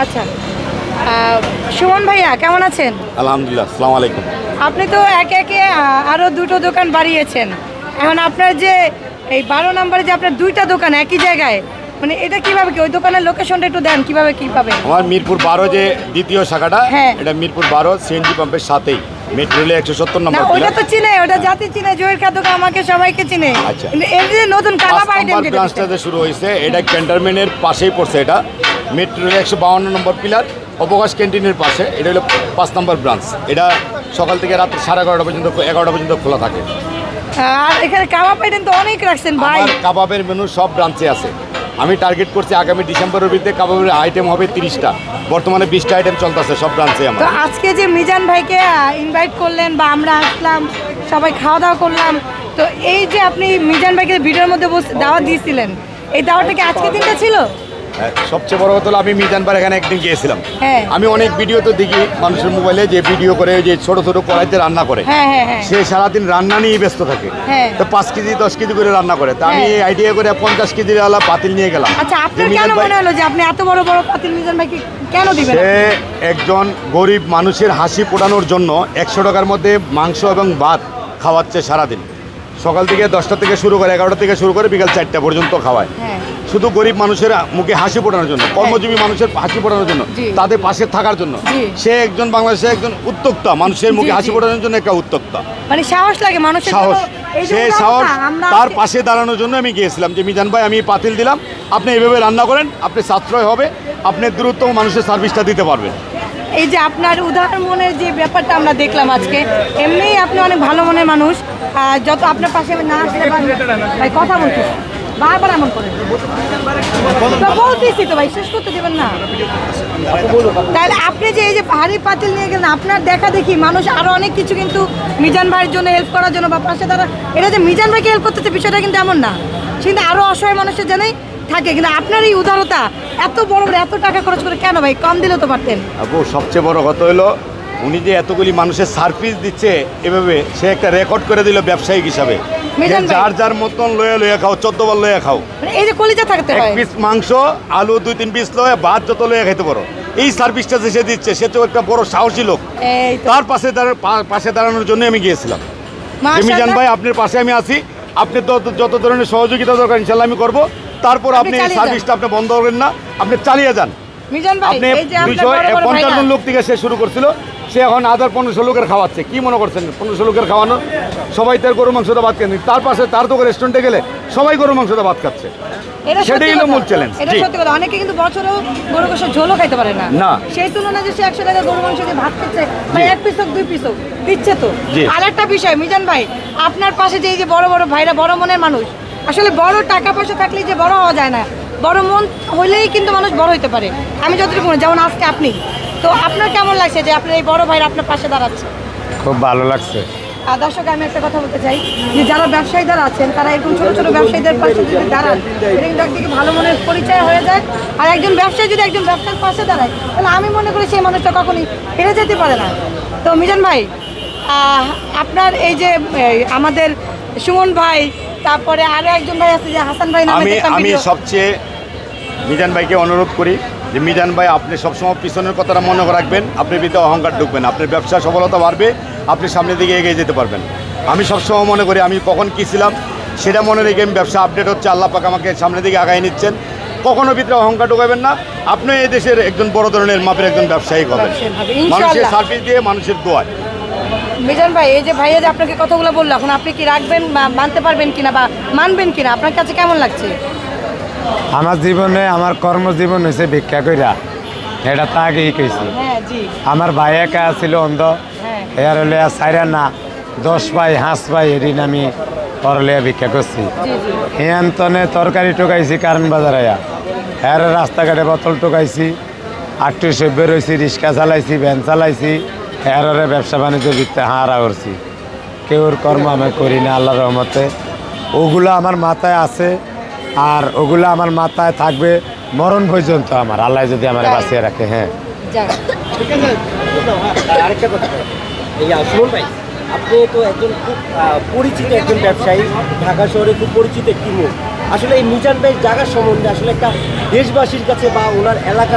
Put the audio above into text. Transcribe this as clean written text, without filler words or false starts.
আচ্ছা, সুমন ভাইয়া কেমন আছেন? আলহামদুলিল্লাহ, আসসালামু আলাইকুম। আপনি তো একে একে আরো দুটো দোকান বাড়িয়েছেন। এখন আপনার যে এই 12 নম্বরে যে আপনার দুইটা দোকান একই জায়গায়, মানে এটা কিভাবে কি ওই দোকানের লোকেশনটা একটু দেন, কিভাবে কি পাবে? আমার মিরপুর 12 যে দ্বিতীয় শাখাটা, হ্যাঁ। এটা মিরপুর 12 সিএনজি পাম্পের সাথেই, মেট্রো রেলে 170 না, নম্বর। ওটা তো চিনে, ওটা জাতি চিনে, জয়ের খাদ্য আমাকে সবাইকে চিনে। আচ্ছা। কিন্তু এর যে নতুন কালাপ আইটেম যেটা ব্রাঞ্চটাতে শুরু হয়েছে, এটা ক্যান্টনমেন্টের পাশেই পড়ছে। এটা মেট্রো রেলে 152 নম্বর পিলার, অবকাশ ক্যান্টিনের পাশে। এটা হলো 5 নম্বর ব্রাঞ্চ। এটা সকাল থেকে রাত 11:30 পর্যন্ত 11টা পর্যন্ত খোলা থাকে। আর এখানে কাবাব আইটেম তো অনেক রাখছেন ভাই। আমার কাবাবের মেনু সব ব্রাঞ্চে আছে। আমি টার্গেট করছি আগামী ডিসেম্বরের ভিতরে কাবাবের আইটেম হবে 30টা। বর্তমানে 20টা আইটেম চলতেছে সব ব্রাঞ্চে আমার। তো আজকে যে মিজান ভাইকে ইনভাইট করলেন বা আমরা আসলাম, সবাই খাওয়া দাওয়া করলাম, তো এই যে আপনি মিজান ভাইকে ভিডিওর মধ্যে দাওয়াত দিয়েছিলেন, এই দাওয়াতটা কি আজকে দিনটা ছিল? সবচেয়ে বড় কথা হলো আমি মিজানবার এখানে একদিন গিয়েছিলাম। হ্যাঁ। আমি অনেক ভিডিও তো দেখি মানুষের মোবাইলে, যে ভিডিও করে যে ছোট ছোট কড়াইতে রান্না করে। হ্যাঁ হ্যাঁ হ্যাঁ। সে সারাদিন রান্না নিয়েই ব্যস্ত থাকে। হ্যাঁ। তো 5 কেজি 10 কেজি করে রান্না করে। তা আমি হ্যাঁ। আইডিয়া করে 50 কেজির আলা পাতিল নিয়ে গেলাম। আচ্ছা, আপনার কেন মনে হলো যে আপনি এত বড় বড় পাতিল মিজান ভাইকে কেন দিবেন? সে একজন গরিব মানুষের হাসি ফোটানোর জন্য 100 টাকার মধ্যে মাংস এবং ভাত খাওয়াচ্ছে সারাদিন। সকাল থেকে 10টা থেকে শুরু করে, 11টা থেকে শুরু করে বিকাল 4টা পর্যন্ত খাওয়ায়। হ্যাঁ। শুধু গরিব মানুষের মুখে হাসি ফোটানোর জন্য, কর্মজীবী মানুষের হাসি ফোটানোর জন্য, জি। তাদের পাশে থাকার জন্য। জি। সে একজন বাংলাদেশের একজন উদ্যোক্তা, মানুষের মুখে হাসি ফোটানোর জন্য একটা উদ্যোক্তা। মানে সাহস লাগে মানুষের সাহস, জন্য। এই যে সে উদাহরণটা সাহস, আমরা তার আজকে- পাশে দাঁড়ানোর জন্য আমি গিয়েছিলাম যে মিজান ভাই আমি পাতিল দিলাম, আপনি এইভাবে রান্না করেন, আপনি সাশ্রয় হবে, আপনি দ্রুত মানুষের সার্ভিসটা দিতে পারবেন। এই যে আপনার উদাহরণ মনের যে ব্যাপারটা আমরা দেখলাম আজকে, এমনিই আপনি অনেক ভালো মনের মানুষ। যত আপনার পাশে আমি না আসলে ভাই কথা বলতে বারবার এমন করে তো বলতেছি তো ভাই, শেষ করতে দেবেন না। তাহলে আপনি যে এই যে ভারী পাতিল নিয়ে গেলেন, আপনার দেখা দেখি মানুষ আরো অনেক কিছু কিন্তু মিজান ভাইয়ের জন্য হেল্প করার জন্য বা পাশে তারা, এটা যে মিজান ভাইকে হেল্প করতেছে বিষয়টা কিন্তু এমন না, কিন্তু আরো অসহায় মানুষের জন্যই থাকে। কিন্তু আপনার এই উদারতা এত বড় বড় এত টাকা খরচ করে কেন ভাই? কম দিলেও তো পারতেন। আপু সবচেয়ে বড় কথা হলো উনি যে এতগুলি মানুষের সার্ভিস দিচ্ছে এভাবে, সে একটা রেকর্ড করে দিল ব্যবসায়িক হিসাবে। মিজান ভাই। যার যার মতন লয়ে লয়ে খাও, 14 বার লয়ে খাও, মানে এই যে কলিজা থাকতে 1 হয়। পিস মাংস, আলু 2-3 পিস লয়ে, ভাত যত লয়ে খাইতে পারো। এই সার্ভিসটা যে সে দিচ্ছে, সে তো একটা বড় সাহসী লোক। এই তো তার পাশে দাঁড়ানোর জন্য আমি গিয়েছিলাম। মাশাআল্লাহ। মিজান ভাই আপনার পাশে আমি আছি, আপনি যত ধরনের সহযোগিতা দরকার ইনশাল্লাহ আমি করবো। তারপর আপনি চালিয়ে সার্ভিসটা আপনি বন্ধ করবেন না, আপনি চালিয়ে যান। মিজান ভাই, আপনি এই যে আপনার বড় বড় 250 ভাইরা, জন লোক থেকে সে শুরু করছিল, সে এখন 1500 লোকের খাওয়াচ্ছে। কি মনে করছেন 1500 লোকের খাওয়ানো? সবাই তার গরু মাংসটা ভাত খাচ্ছে। তার পাশে তার দোকান রেস্টুরেন্টে গেলে সবাই গরু মাংসটা ভাত খাচ্ছে। এটা সত্যি সেটাই হলো কথা। মূল চ্যালেঞ্জ। এটা জি। সত্যি কথা। অনেকে কিন্তু বছরেও গরু গোশত ঝোলও খাইতে পারে না। না। সেই তুলনায় যে সে 100 টাকা গরু মাংস দিয়ে ভাত খাচ্ছে, ভাই 1 পিস হোক 2 পিস হোক দিচ্ছে তো। জি। আরেকটা বিষয় মিজান ভাই, আপনার পাশে যে এই যে বড় বড় ভাইরা, বড় মনের মানুষ, আসলে বড় টাকা পয়সা থাকলেই যে বড় হওয়া যায় না, বড় মন হলেই কিন্তু মানুষ বড় হতে পারে। আমি যতটুকু মনে, যেমন আজকে আপনি, তো আপনার কেমন লাগছে যে আপনার এই বড় ভাইরা আপনার পাশে দাঁড়াচ্ছে? খুব ভালো লাগছে। আর দর্শক, আমি একটা কথা বলতে চাই যে যারা ব্যবসায়ীরা আছেন, তারা এরকম ছোটো ছোটো ব্যবসায়ীদের পাশে যদি দাঁড়ান, এটা কিন্তু একদিকে ভালো মনের পরিচয় হয়ে যায়। আর একজন ব্যবসায়ী যদি একজন ব্যবসার পাশে দাঁড়ায়, তাহলে আমি মনে করি সেই মানুষটা কখনই হেরে যেতে পারে না। তো মিজান ভাই, আপনার এই যে আমাদের সুমন ভাই, তারপরে আরও একজন ভাই আছে যে হাসান ভাই নামে দেখলাম আমি ভিডিও। সবচেয়ে মিজান ভাইকে অনুরোধ করি যে মিজান ভাই আপনি সবসময় পিছনের কথাটা মনে রাখবেন, আপনি ভিতরে অহংকার ঢুকবেন, আপনার ব্যবসা সফলতা বাড়বে, আপনি সামনের দিকে এগিয়ে যেতে পারবেন। আমি সবসময় মনে করি আমি কখন কী ছিলাম সেটা মনে রেখে আমি ব্যবসা আপডেট হচ্ছে, আল্লাহ পাক আমাকে সামনের দিকে আগায় নিচ্ছেন। কখনো ভিতরে অহংকার ঢুকাবেন না, আপনি এই দেশের একজন বড় ধরনের মাপের একজন ব্যবসায়ী হবেন, মানুষের সার্ভিস দিয়ে, মানুষের দোয়ায়। মিজান ভাই, এই যে ভাইয়া যে আপনাকে কতগুলো বললো, এখন আপনি কি রাখবেন বা মানতে পারবেন কিনা বা মানবেন কিনা, আপনার কাছে কেমন লাগছে? আমার জীবনে, আমার কর্মজীবন হয়েছে ভিক্ষা কইরা, এটা তো আগেই কইছি। হ্যাঁ জি। আমার ভাই একা ছিল অন্ধ, হ্যাঁ। এর হলে সাইরা না 10 ভাই 5 ভাই এদিন আমি পরলে ভিক্ষা করছি। জি জি। হিয়ান্তনে তরকারি টোকাইছি কারণ বাজার আয়া, এর রাস্তাঘাটে বোতল টোকাইছি, আটটি সভ্য রয়েছি, রিক্সা চালাইছি, ভ্যান চালাইছি, এর ব্যবসা বাণিজ্য ভিত্তে হারা করছি। কেউর কর্ম আমি করি না আল্লাহর রহমতে। ওগুলো আমার মাথায় আছে, আর ওগুলো আমার মাথায় থাকবে মরণ পর্যন্ত, আমার আল্লাহ যদি আমার বাঁচিয়ে রাখে। হ্যাঁ, যাক। আরেকটা কথা, এই সুমন ভাই, আপনি তো একজন খুব পরিচিত একজন ব্যবসায়ী, ঢাকা শহরে খুব পরিচিত একটি মুখ। আসলে এই মিজান ভাইয়ের জায়গা সম্বন্ধে আসলে একটা দেশবাসীর কাছে বা ওনার এলাকার